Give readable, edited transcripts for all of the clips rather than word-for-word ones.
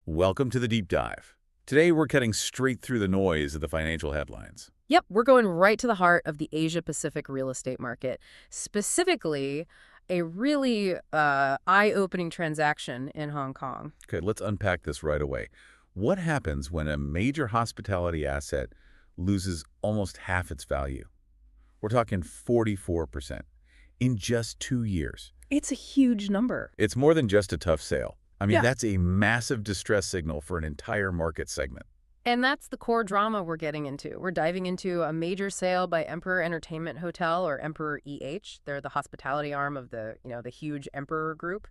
Welcome to the Deep Dive. Today we're cutting straight through the noise of the financial headlines. Yep, we're going right to the heart of the Asia-Pacific real estate market, specifically a really eye-opening transaction in Hong Kong. Okay, let's unpack this right away. What happens when a major hospitality asset loses almost half its value? We're talking 44% in just 2 years. It's a huge number. It's more than just a tough sale. Yeah. That's a massive distress signal for an entire market segment. And that's the core drama we're getting into. We're diving into a major sale by Emperor Entertainment Hotel, or Emperor EH. They're the hospitality arm of the huge Emperor Group.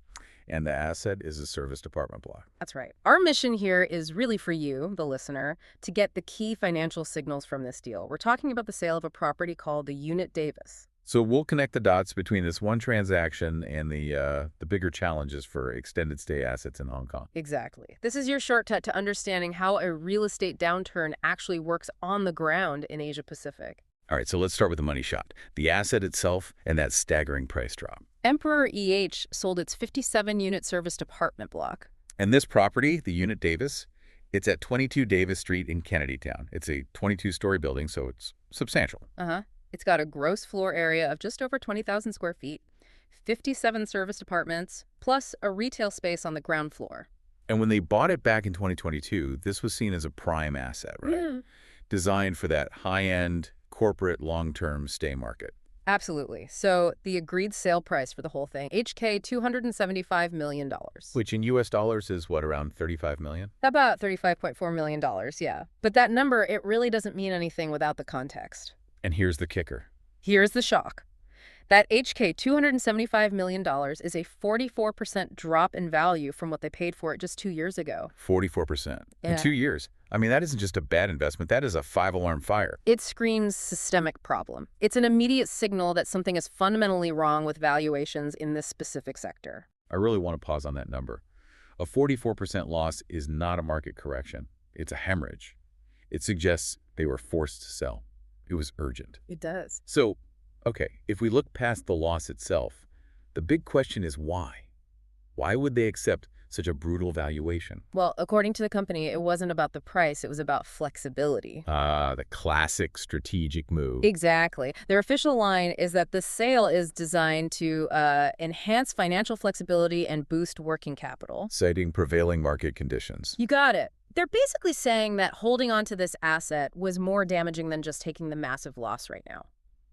And the asset is a serviced apartment block. That's right. Our mission here is really for you, the listener, to get the key financial signals from this deal. We're talking about the sale of a property called the Unit Davis. So we'll connect the dots between this one transaction and the bigger challenges for extended stay assets in Hong Kong. Exactly. This is your shortcut to understanding how a real estate downturn actually works on the ground in Asia Pacific. All right, so let's start with the money shot, the asset itself and that staggering price drop. Emperor EH sold its 57-unit serviced apartment block. And this property, the Unit Davis, it's at 22 Davis Street in Kennedy Town. It's a 22-story building, so it's substantial. It's got a gross floor area of just over 20,000 square feet, 57 serviced apartments, plus a retail space on the ground floor. And when they bought it back in 2022, this was seen as a prime asset, right? Yeah. Designed for that high-end corporate long-term stay market. Absolutely. So the agreed sale price for the whole thing, HK $275 million. Which in US dollars is what, around 35 million? About $35.4 million, yeah. But that number, it really doesn't mean anything without the context. And here's the kicker. Here's the shock. That HK $275 million is a 44% drop in value from what they paid for it just 2 years ago. 44%. In Yeah. 2 years. That isn't just a bad investment. That is a 5-alarm fire. It screams systemic problem. It's an immediate signal that something is fundamentally wrong with valuations in this specific sector. I really want to pause on that number. A 44% loss is not a market correction. It's a hemorrhage. It suggests they were forced to sell. It was urgent. It does. So, okay, if we look past the loss itself, the big question is why? Why would they accept such a brutal valuation? Well, according to the company, it wasn't about the price, it was about flexibility. The classic strategic move. Exactly. Their official line is that the sale is designed to enhance financial flexibility and boost working capital. Citing prevailing market conditions. You got it. They're basically saying that holding on to this asset was more damaging than just taking the massive loss right now.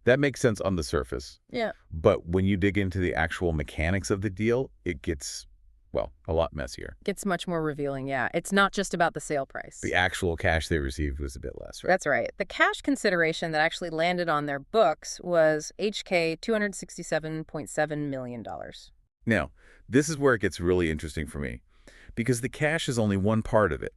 That makes sense on the surface. Yeah. But when you dig into the actual mechanics of the deal, it gets, well, a lot messier. Gets much more revealing, yeah. It's not just about the sale price. The actual cash they received was a bit less, right? That's right. The cash consideration that actually landed on their books was HK $267.7 million. Now, this is where it gets really interesting for me, because the cash is only one part of it.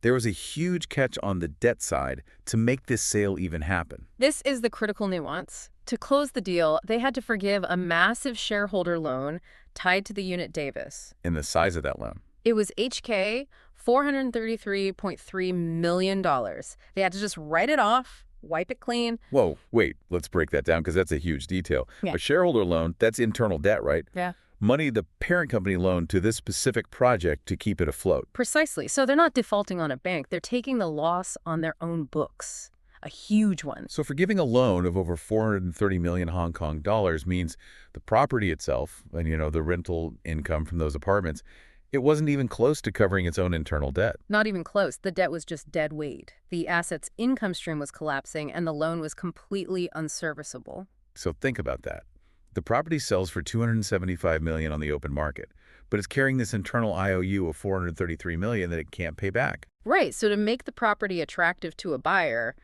There was a huge catch on the debt side to make this sale even happen. This is the critical nuance. To close the deal, they had to forgive a massive shareholder loan tied to the Unit Davis. And the size of that loan. It was HK $433.3 million. They had to just write it off, wipe it clean. Whoa, wait, let's break that down because that's a huge detail. Yeah. A shareholder loan, that's internal debt, right? Yeah. Money the parent company loaned to this specific project to keep it afloat. Precisely. So they're not defaulting on a bank. They're taking the loss on their own books. A huge one. So forgiving a loan of over 430 million Hong Kong dollars means the property itself, and the rental income from those apartments, it wasn't even close to covering its own internal debt. Not even close. The debt was just dead weight. The asset's income stream was collapsing, and the loan was completely unserviceable. So think about that. The property sells for $275 million on the open market, but it's carrying this internal IOU of $433 million that it can't pay back. Right. So to make the property attractive to a buyer,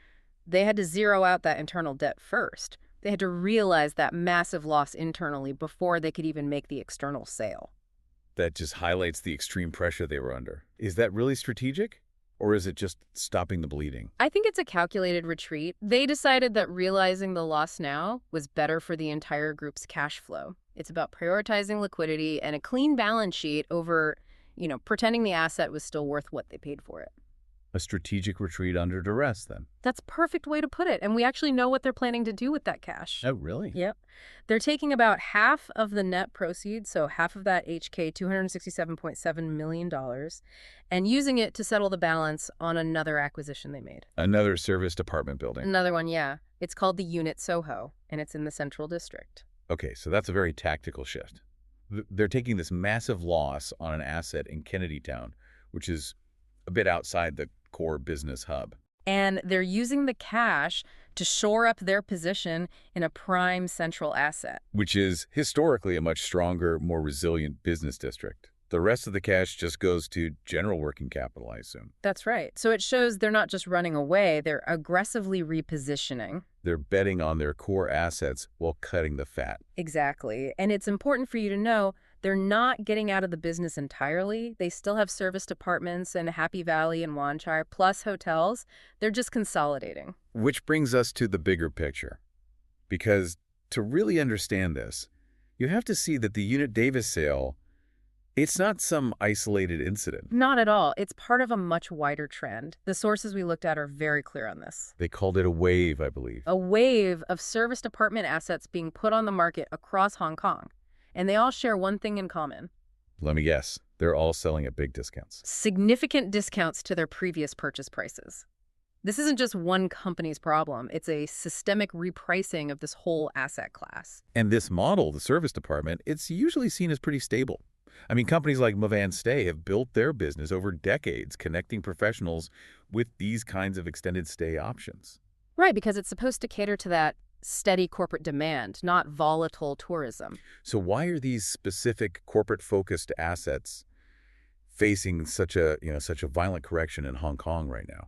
they had to zero out that internal debt first. They had to realize that massive loss internally before they could even make the external sale. That just highlights the extreme pressure they were under. Is that really strategic? Or is it just stopping the bleeding? I think it's a calculated retreat. They decided that realizing the loss now was better for the entire group's cash flow. It's about prioritizing liquidity and a clean balance sheet over, pretending the asset was still worth what they paid for it. A strategic retreat under duress, then. That's a perfect way to put it, and we actually know what they're planning to do with that cash. Oh, really? Yep. They're taking about half of the net proceeds, so half of that HK $267.7 million, and using it to settle the balance on another acquisition they made. Another service department building. Another one, yeah. It's called the Unit Soho, and it's in the Central District. Okay, so that's a very tactical shift. They're taking this massive loss on an asset in Kennedytown, which is a bit outside the core business hub. And they're using the cash to shore up their position in a prime central asset. Which is historically a much stronger, more resilient business district. The rest of the cash just goes to general working capital, I assume. That's right. So it shows they're not just running away, they're aggressively repositioning. They're betting on their core assets while cutting the fat. Exactly. And it's important for you to know they're not getting out of the business entirely. They still have service departments in Happy Valley and Wanchai, plus hotels. They're just consolidating. Which brings us to the bigger picture. Because to really understand this, you have to see that the Unit Davis sale, it's not some isolated incident. Not at all. It's part of a much wider trend. The sources we looked at are very clear on this. They called it a wave, I believe. A wave of service department assets being put on the market across Hong Kong. And they all share one thing in common. Let me guess. They're all selling at big discounts. Significant discounts to their previous purchase prices. This isn't just one company's problem. It's a systemic repricing of this whole asset class. And this model, the service department, it's usually seen as pretty stable. I mean, companies like Movan Stay have built their business over decades connecting professionals with these kinds of extended stay options. Right, because it's supposed to cater to that steady corporate demand, not volatile tourism. So why are these specific corporate-focused assets facing such a violent correction in Hong Kong right now?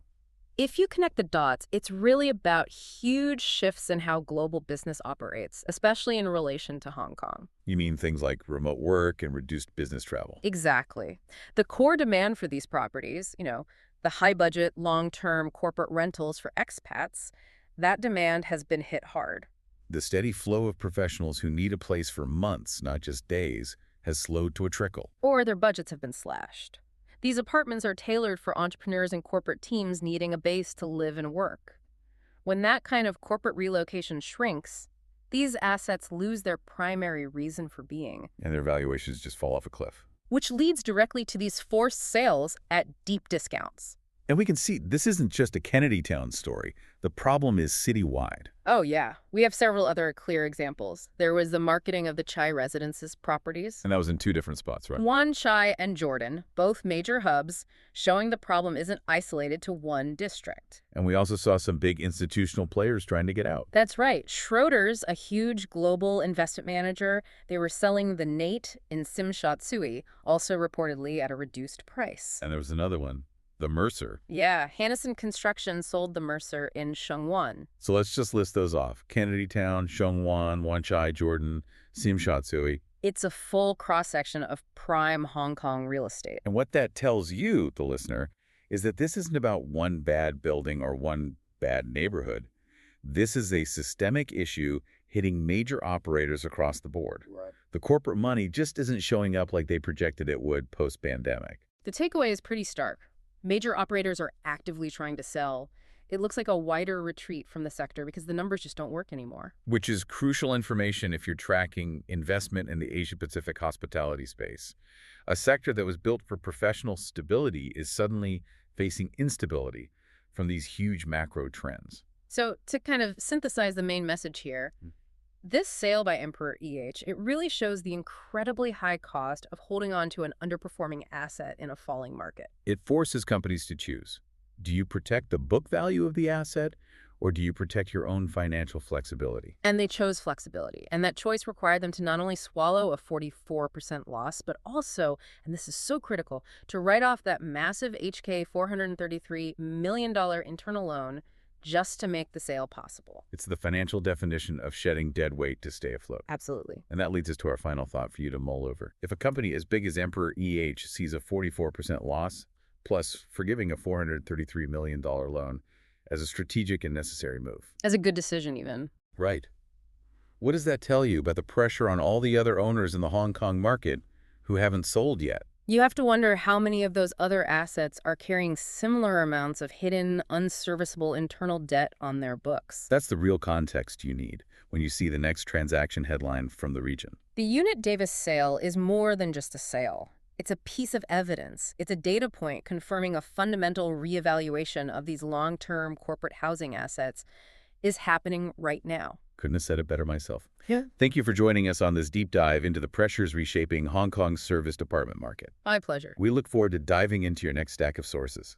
If you connect the dots, it's really about huge shifts in how global business operates, especially in relation to Hong Kong. You mean things like remote work and reduced business travel? Exactly. The core demand for these properties, the high-budget, long-term corporate rentals for expats, that demand has been hit hard. The steady flow of professionals who need a place for months, not just days, has slowed to a trickle. Or their budgets have been slashed. These apartments are tailored for entrepreneurs and corporate teams needing a base to live and work. When that kind of corporate relocation shrinks, these assets lose their primary reason for being. And their valuations just fall off a cliff. Which leads directly to these forced sales at deep discounts. And we can see this isn't just a Kennedytown story. The problem is citywide. Oh, yeah. We have several other clear examples. There was the marketing of the Chai Residences properties. And that was in two different spots, right? Wanchai and Jordan, both major hubs, showing the problem isn't isolated to one district. And we also saw some big institutional players trying to get out. That's right. Schroders, a huge global investment manager, they were selling the Nate in Tsim Sha Tsui, also reportedly at a reduced price. And there was another one. The Mercer. Yeah, Hannison Construction sold the Mercer in Sheungwan. So let's just list those off. Kennedytown, Sheungwan, Wanchai, Jordan, Tsim Sha Tsui. It's a full cross-section of prime Hong Kong real estate. And what that tells you, the listener, is that this isn't about one bad building or one bad neighborhood. This is a systemic issue hitting major operators across the board. Right. The corporate money just isn't showing up like they projected it would post-pandemic. The takeaway is pretty stark. Major operators are actively trying to sell. It looks like a wider retreat from the sector because the numbers just don't work anymore. Which is crucial information if you're tracking investment in the Asia-Pacific hospitality space. A sector that was built for professional stability is suddenly facing instability from these huge macro trends. So to kind of synthesize the main message here, this sale by Emperor EH, it really shows the incredibly high cost of holding on to an underperforming asset in a falling market. It forces companies to choose. Do you protect the book value of the asset, or do you protect your own financial flexibility? And they chose flexibility, and that choice required them to not only swallow a 44% loss, but also, and this is so critical, to write off that massive HK $433 million internal loan just to make the sale possible. It's the financial definition of shedding dead weight to stay afloat. Absolutely. And that leads us to our final thought for you to mull over. If a company as big as Emperor EH sees a 44% loss, plus forgiving a $433 million loan as a strategic and necessary move. As a good decision, even. Right. What does that tell you about the pressure on all the other owners in the Hong Kong market who haven't sold yet? You have to wonder how many of those other assets are carrying similar amounts of hidden, unserviceable internal debt on their books. That's the real context you need when you see the next transaction headline from the region. The Unit Davis sale is more than just a sale. It's a piece of evidence. It's a data point confirming a fundamental reevaluation of these long-term corporate housing assets is happening right now. Couldn't have said it better myself. Yeah. Thank you for joining us on this deep dive into the pressures reshaping Hong Kong's service department market. My pleasure. We look forward to diving into your next stack of sources.